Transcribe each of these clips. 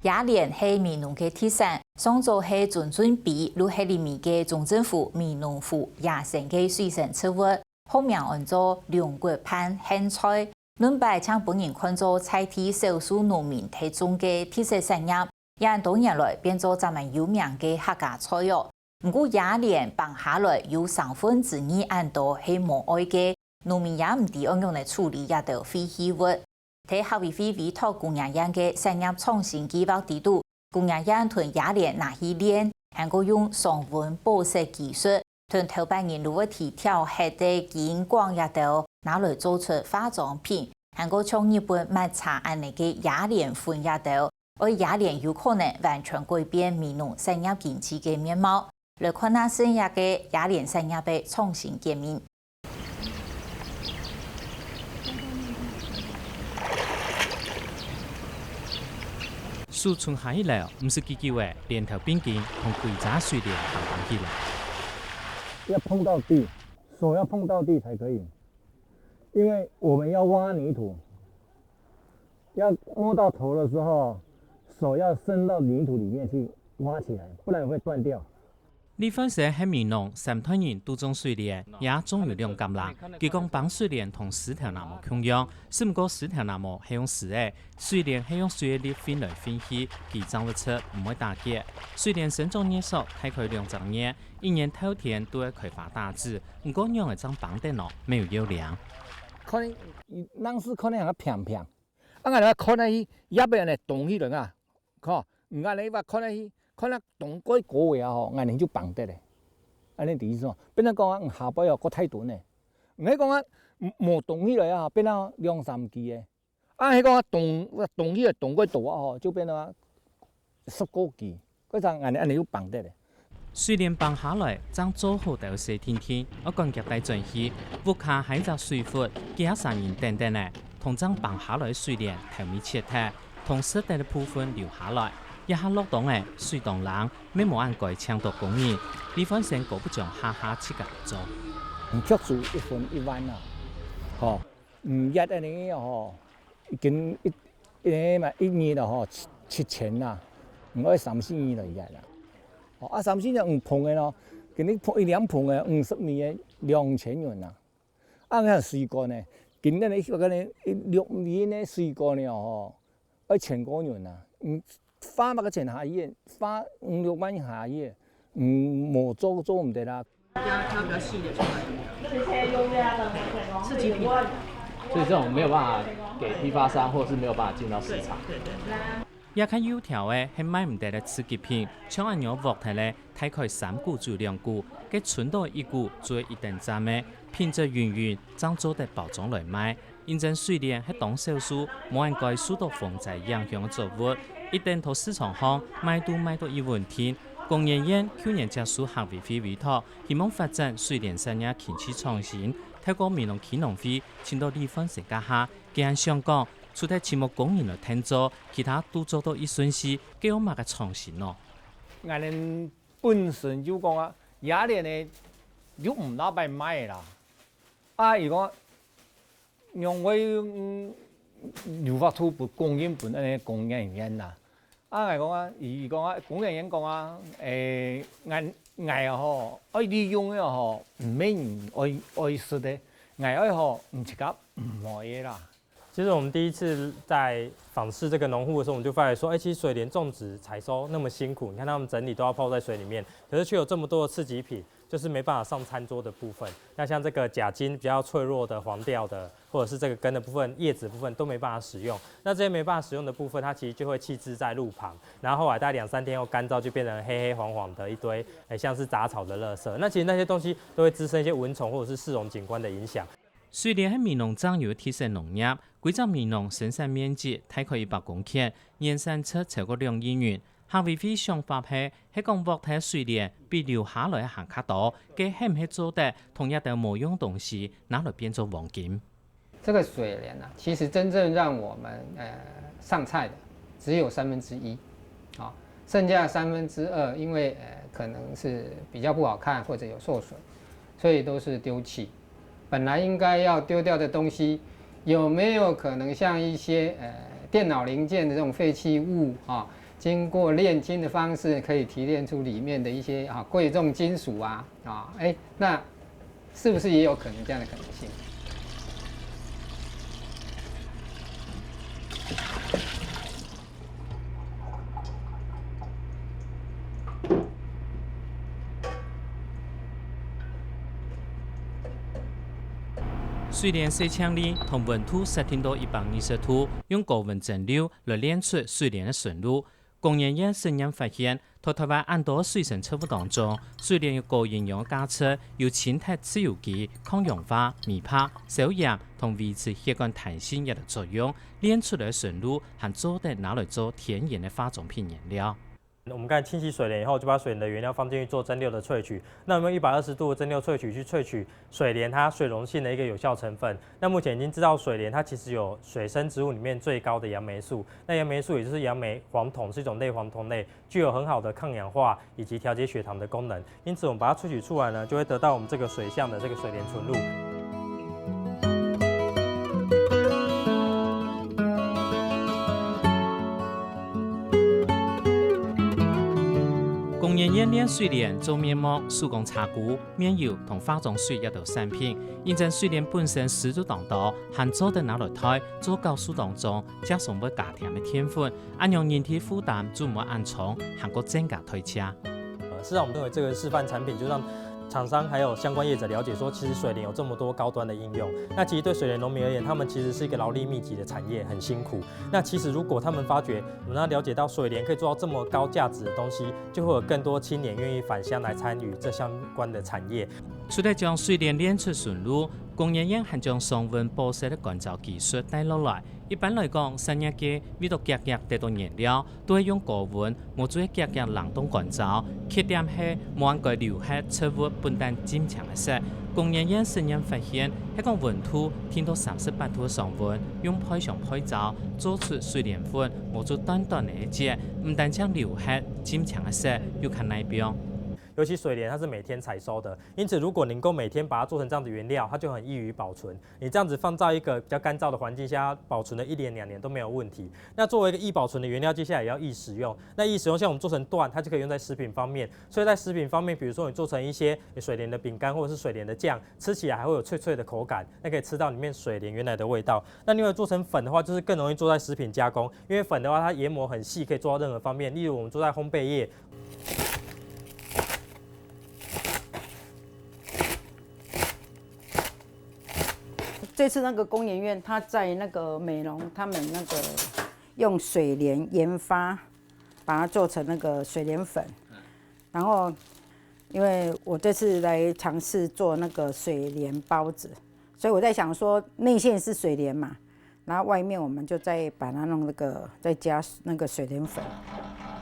雅莲系闽农嘅特产，上早系准准备，如系里面嘅中政府闽农府亚成嘅水生植物，后面按照两国pan咸菜，轮摆将本人看作菜地少数农民提种嘅特色产业，也多年来变做咱们有名嘅客家菜肴。不过雅莲放下来有2/3按多系无爱嘅，农民也唔知按样嚟处理也都废弃物。喺校委会委托工业院嘅产业创新计划地度，工业院同雅莲拿去炼，还个用常温保湿技术，同头半年如果提调黑的基因光也都拿来做出化妆品，还个从日本买茶安尼嘅雅莲粉也都，而雅莲有可能完全改变闽农产业经济嘅面貌。来看那生涯嘅雅莲产业被重新建面。树春下起来，唔是几句话，连头边筋同规则水莲行动起来。要碰到地，手要碰到地才可以，因为我们要挖泥土，要摸到头的时候，手要伸到泥土里面去挖起来，不然会断掉。李粉社喺闽农3团人都种水莲，也种有2甘人。佢讲绑水莲同石条楠木共用，只不过石条楠木系用石嘅，水莲系用水的力分来分去，佢长不出，唔会打结。水莲生长年数大概2年，一年头天都会开花大枝，不过用嘅张绑电脑没有优良。可能人是可能係平平，我哋可能去一俾人哋動起嚟啊，嗬，唔係你話可能去。可能動嗰個位啊，吼，眼睛就綁得咧。安尼意思哦，變咗講啊，下擺又個太短咧。唔係講啊，無動起來啊，變咗2-3支嘅。啊，係講啊，動起來動嗰度啊，吼，就變咗10個支。嗰陣眼睛安尼要綁得咧。水莲绑下來，將做好到細天天，我講夾帶進去，屋下喺隻水闊，幾下3人等等咧，同將綁下來水蓮頭面切睇，同實地嘅部分留下來。一下落檔嘅水當冷，咩冇按蓋搶到供應，呢番成果不將下下切格做。唔足數1分1萬啊，嗬，唔一安尼嗬，已經一年啦嗬，7000啦，唔可以3-4年嚟日啦。哦，啊3-4年唔碰嘅咯，今日碰1-2碰嘅50年2000元啦。啊，我水果呢，今日你話嘅6年嘅水果呢嗬，1000多元啦，花乜嘅錢下嘢，花5-6萬下嘢，冇做唔得啦。挑比較細的出來，刺激品。所以這種沒有辦法給批發商，或者是沒有辦法進到市場。也看油條嘅係買唔得嘅刺激品，像按樣鑊睇咧，大概3股至2股，嘅存到1股做一定站嘅，品質圓圓，將做得包裝來賣。認真水蓮係當少數冇按該受到風災影響嘅作物。一旦到市場上賣到1萬天，工研院去年接受校委會委託，希望發展水蓮產業經濟創新，透過闽農企農會請到李粉社家下，既然想講，除咗節目工人來聽做，其他都做到一順勢，幾有乜嘅創新咯？我哋本身就講啊，雅蓮呢就唔攞嚟賣啦。啊，如果用我留法出本供應本安尼工研院啦。啊，嚟講啊，如講啊，工研院講啊，藝嗬，愛利用嘅嗬，唔咩人愛食的，藝愛嗬唔切夾唔賣嘢啦。其實我們第一次在訪視這個農戶的時候，我們就發現說，其實水蓮種植採收那麼辛苦，你看他們整理都要泡在水裡面，可是卻有這麼多的刺激品，就是沒辦法上餐桌的部分。那像這個甲莖比較脆弱的黃調的，或者是這個根的部分、葉子部分都沒辦法使用。那這些沒辦法使用的部分，它其實就會棄置在路旁，然後後來大概2-3天後乾燥，就變成黑黑黃黃的一堆，像是雜草的垃圾。那其實那些東西都會滋生一些蚊蟲或者是市容景觀的影響。水蓮係闽農長有特色農業，規則闽農生產面積大概100公頃，年產出超過2億元。校委會想法係講鑊睇水蓮比留下來行較多，佢係唔係做得同一啲冇用東西拿來變做黃金？這個水蓮啊，其實真正讓我們上菜的只有1/3，啊，剩下2/3，因為可能是比較不好看或者有受損，所以都是丟棄。本來應該要丟掉的東西，有沒有可能像一些電腦零件的這種廢棄物啊，经过炼金的方式，可以提炼出里面的一些贵重金属那是不是也有可能这样的可能性？水莲4千里同温度设定到120度，用高温蒸馏来炼出水莲的纯露。工研院实验发现，在台湾很多水生植物当中，水莲有高营养价值，有清洁自由基、抗氧化、灭拍、消炎同维持血管弹性的作用。炼出来的纯露还做得拿来做天然的化妆品原料。我们刚才清洗水莲以后，就把水莲的原料放进去做蒸馏的萃取。那我们用120度的蒸馏萃取去萃取水莲它水溶性的一个有效成分。那目前已经知道水莲它其实有水生植物里面最高的杨梅素。那杨梅素也就是杨梅黄酮，是一种类黄酮类，具有很好的抗氧化以及调节血糖的功能。因此我们把它萃取出来呢，就会得到我们这个水相的这个水莲纯露。工研院炼水莲做面膜、手工擦骨、面油同化妆水一道产品。因为水莲本身湿度当多，还做得拿来推做高速当中，加上要加甜的天分，按用人体负担做冇按重，还个增加推车。事实上，我们认为这个示范产品就让厂商还有相关业者了解说，其实水莲有这么多高端的应用。那其实对水莲农民而言，他们其实是一个劳力密集的产业，很辛苦。那其实如果他们发觉，我们要了解到水莲可以做到这么高价值的东西，就会有更多青年愿意返乡来参与这相关的产业。除了将水莲炼出纯露，工研院还将双温保湿的干燥技术带落来。一般来讲，产业界为了加得到燃料，都会用高温，冇做加冷冻干燥。缺点是冇按个留下植物本单坚强的色。工研院实验发现，迄个温度听到38度上温，用配上配皂做出水莲粉，冇做短短的一节，唔但将留下坚强的色，又看耐冰。尤其水莲它是每天采收的，因此如果能够每天把它做成这样的原料，它就很易于保存。你这样子放在一个比较干燥的环境下，保存了1年2年都没有问题。那作为一个易保存的原料，接下来也要易使用。那易使用，像我们做成段，它就可以用在食品方面。所以在食品方面，比如说你做成一些水莲的饼干或者是水莲的酱，吃起来还会有脆脆的口感，那可以吃到里面水莲原来的味道。那另外做成粉的话，就是更容易做在食品加工，因为粉的话它研磨很细，可以做到任何方面。例如我们做在烘焙业。这次那个工研院，他在那个美容，他们那个用水莲研发，把它做成那个水莲粉。然后，因为我这次来尝试做那个水莲包子，所以我在想说，内馅是水莲嘛，然后外面我们就再把它弄那个，再加那个水莲粉。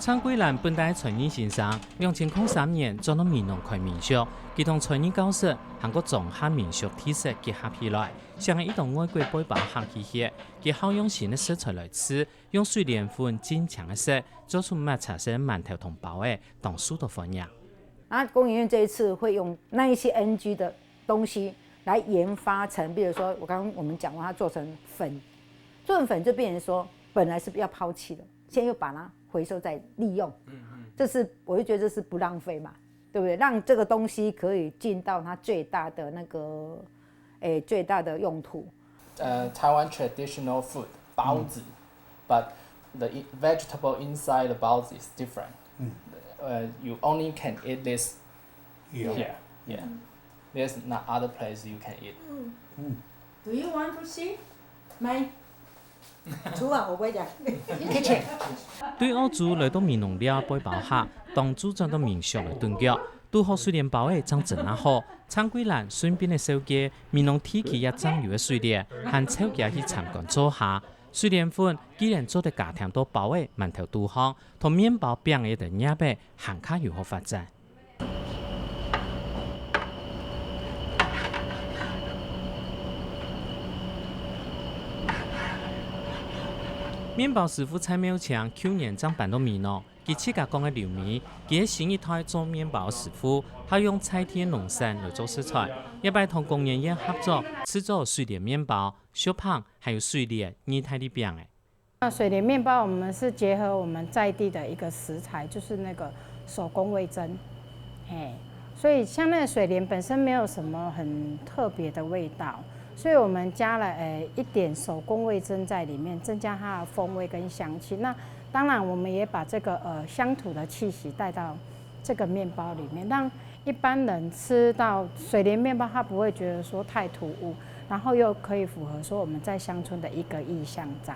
蔡桂兰本在传染先生，2003年做到美容开民宿，佢同传染教室韩国综合民宿体系结合起来，像一种外国背包行起血，佢好用新的食材来吃，用水莲粉坚强的色，做出抹茶色馒头同包的，当数的分样。然后工研院这一次会用那一些 NG 的东西来研发成，比如说我们讲过，它做成粉，做成粉就变成说本来是要抛弃的，现在又把它回收再利用，这是我就觉得这是不浪费嘛，对不对？让这个东西可以尽到它最大的那个，最大的用途。Taiwan traditional food 包子，but the vegetable inside the 包子 is different. You only can eat this here. Yeah. There's not other place you can eat. Do you want to see my?厨房我不会讲。对澳洲来到美容料背包客，当主转到民宿来蹲脚，拄好水莲包的长真啊好。蔡桂兰顺便的手机，美容体起也长油的水莲，和手机去参观做下。水莲粉既然做得家庭都包的馒头拄好，同面包饼的等野白，行卡如何发展？面包师傅蔡苗强去年将搬到美浓，佢自家讲的刘米，佢新一代做面包师傅，他用菜田农产来做食材，一摆同工研院合作制作水莲面包、小胖还有水莲二态的饼的。那水莲面包我们是结合我们在地的一个食材，就是那个手工味噌，所以像那个水莲本身没有什么很特别的味道，所以我们加了一点手工味噌在里面，增加它的风味跟香气。那当然我们也把这个乡土的气息带到这个面包里面，让一般人吃到水莲面包，他不会觉得说太突兀，然后又可以符合说我们在乡村的一个意象在。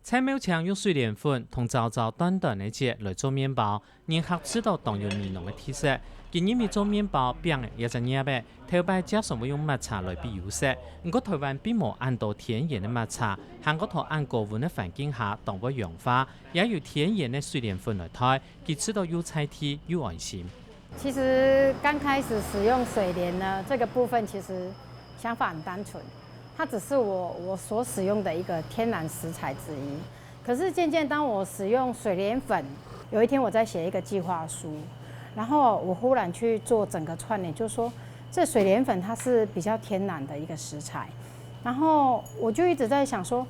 蔡苗强用水莲粉同糟糟短短的节来做面包，迎合知道当有味浓的特色。今年做面包饼的也就热呗，头摆加上会用抹茶来比优势。不过台湾并冇按到天然的抹茶，韩国头按高温的环境下当不氧化，也有天然的水莲粉来推，佢吃到又菜甜又安心。其实刚开始使用水莲呢，这个部分其实想法很单纯。它只是我所使用的一个天然食材之一，可是渐渐当我使用水莲粉，有一天我在写一个计划书，然后我忽然去做整个串联，就是说这水莲粉它是比较天然的一个食材，然后我就一直在想说，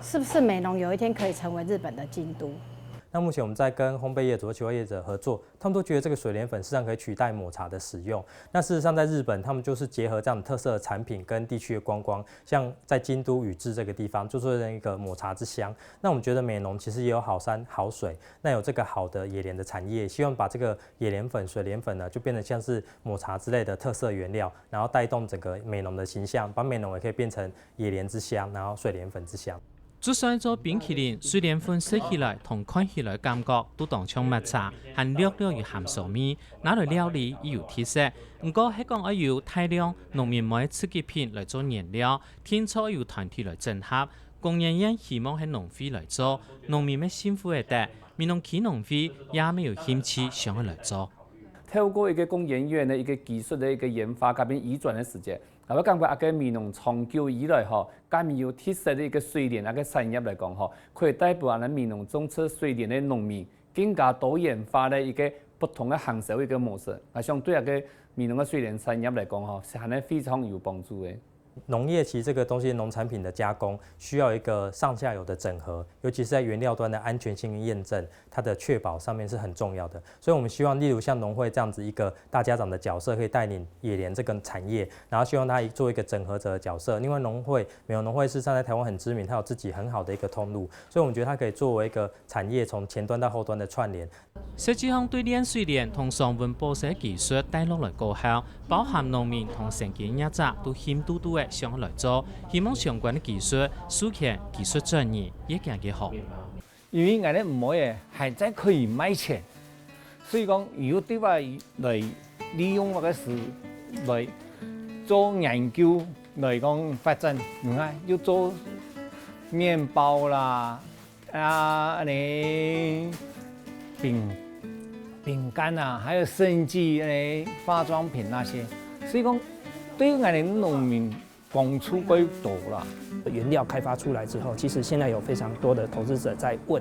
是不是美浓有一天可以成为日本的京都？那目前我们在跟烘焙业者和企划业者合作，他们都觉得这个水莲粉事实上可以取代抹茶的使用。那事实上在日本，他们就是结合这样的特色的产品跟地区的观光，像在京都宇治这个地方，就做成一个抹茶之乡。那我们觉得美浓其实也有好山好水，那有这个好的野莲的产业，希望把这个野莲粉、水莲粉呢，就变得像是抹茶之类的特色原料，然后带动整个美浓的形象，把美浓也可以变成野莲之乡，然后水莲粉之乡。做上做冰淇淋，水莲粉食起来同看起来感觉都当像抹茶，含略略有咸酥味，拿来料理也有特色。不过係講要有大量農民買刺激品來做原料，天初要團體來整合。工研院希望係農會來做，農民們辛苦嘅得，民農企農會也沒有興趣想要來做。透過一個工研院的一個技術的一個研發，甲變移轉的時間。我感覺啊個美濃長久以來吼，甲面有特色的一個水蓮啊個產業來講吼，可以代表啊咱美濃種植水蓮的農民更加多元化的一個不同的行銷一個模式，啊相對啊個美濃的水蓮產業來講吼，是係非常有幫助的。農業其實這個東西，農產品的加工需要一個上下游的整合，尤其是在原料端的安全性驗證，它的確保上面是很重要的。所以我們希望，例如像農會這樣子一個大家長的角色，可以帶領野蓮這個產業，然後希望它做一個整合者的角色。另外，美濃農會事實上在台灣很知名，它有自己很好的一個通路，所以我們覺得它可以作為一個產業從前端到後端的串聯。設計項對煉水蓮同常溫保鮮技術帶落來高效，包含農民同成建業者都險嘟嘟嘅想來做，希望相關的技術、授權、技術專業也更加好。因為我哋唔可以還在可以賣錢，所以講有啲話來利用嗰個事來做研究來講發展，你看要做麵包啦，你餅乾啊，還有甚至化妝品那些，所以講對於我哋農民幫助更多啦。原料開發出來之後，其實現在有非常多的投資者在問，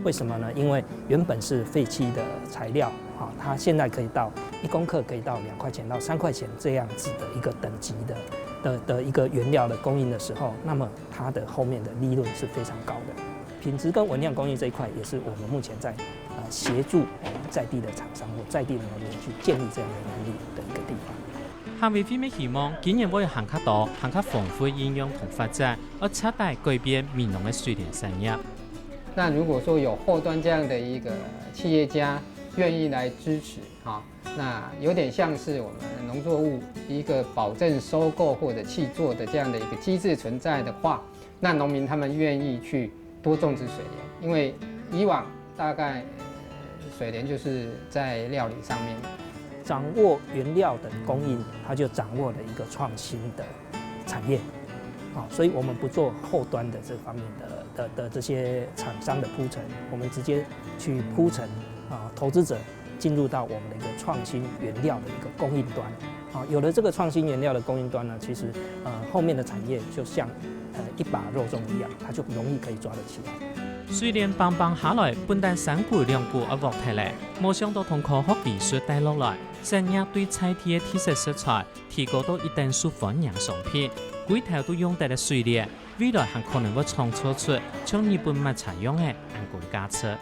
為什麼呢？因為原本是廢棄的材料，它現在可以到1公克可以到2塊錢到3塊錢這樣子的一個等級的一個原料的供應的時候，那麼它的後面的利潤是非常高的。品質跟文量供應這一塊，也是我們目前在協助在地的廠商或在地的農民去建立這樣的能力的一個地方。行會非常希望今年會有行較多、行較豐富的應用同發展，而徹底改變美濃的水蓮產業。那如果說有後端這樣的一個企業家願意來支持，那有點像是我們農作物一個保證收購或者契作的這樣的一個機制存在的話，那農民他們願意去多種植水蓮，因為以往大概水蓮就是在料理上面。掌握原料的供應，它就掌握了一個創新的產業，所以我們不做後端的這方面的這些廠商的鋪陳，我們直接去鋪陳投資者進入到我們的一個創新原料的一個供應端，有了這個創新原料的供應端呢，其實後面的產業就像一把肉粽一樣，它就容易可以抓得起來。水蓮棒棒下來，本但3股2股而獲提嚟，冇想到同科學技術帶落來，產業對菜地嘅特色色彩提高到一定受歡迎商品。几条都用得的水莲，未来还可能会创造出像日本抹茶样的安全驾车。